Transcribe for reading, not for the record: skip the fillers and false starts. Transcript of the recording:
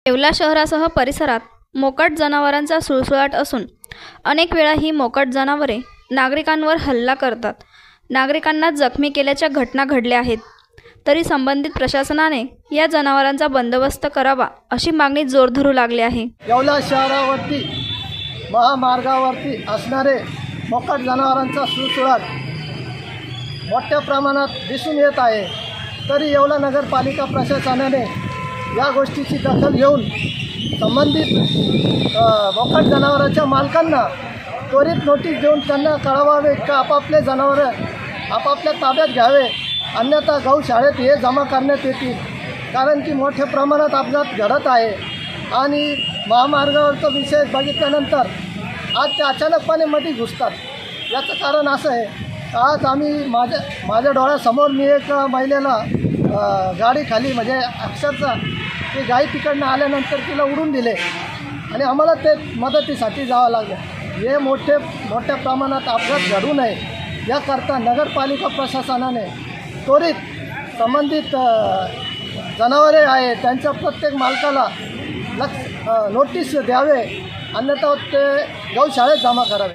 येवला शहरासह परिसरात मोकाट जनावरांचा सुळसुळाट असून अनेक वेळा ही मोकाट जनावरे नागरिकांवर हल्ला करतात। नागरिकांना जखमी केल्याच्या घटना घडल्या आहेत। तरी संबंधित प्रशासनाने या जनावरांचा बंदोबस्त करावा अशी मागणी जोर धरू लागली आहे। येवला शहरावरती महामार्गावरती असणारे मोकाट जनावरांचा सुळसुळाट मोठ्या प्रमाणात दिसून येत आहे। तरी येवला नगरपालिका प्रशासनाने या गोष्टीची दखल घेऊन संबंधित मोकाट जनावरांच्या मालकांना त्वरित नोटीस देऊन त्यांना कळवावे का आपापले जनावर आपापल्या ताब्यात घ्यावे, अन्यथा गौशाळेत हे जमा करण्यात येतील। कारण की मोठ्या प्रमाणात अपघात घडत आहे आणि महामार्गावरचा विषय बघितल्यानंतर आज ते अचानकपणे मध्ये घुसतात। याचं कारण असं आहे, आज आम्ही माझ्या डोळ्यासमोर मी एक महिलेला गाडीखाली म्हणजे अक्षरशः ते गाई तिकडनं आल्यानंतर तिला उडून दिले आणि आम्हाला ते मदतीसाठी जावं लागलं। हे मोठ्या प्रमाणात अपघात घडू नये याकरता नगरपालिका प्रशासनाने त्वरित संबंधित जनावरे आहे त्यांच्या प्रत्येक मालकाला नोटीस द्यावे, अन्यथा ते गौशाळेत जमा करावे।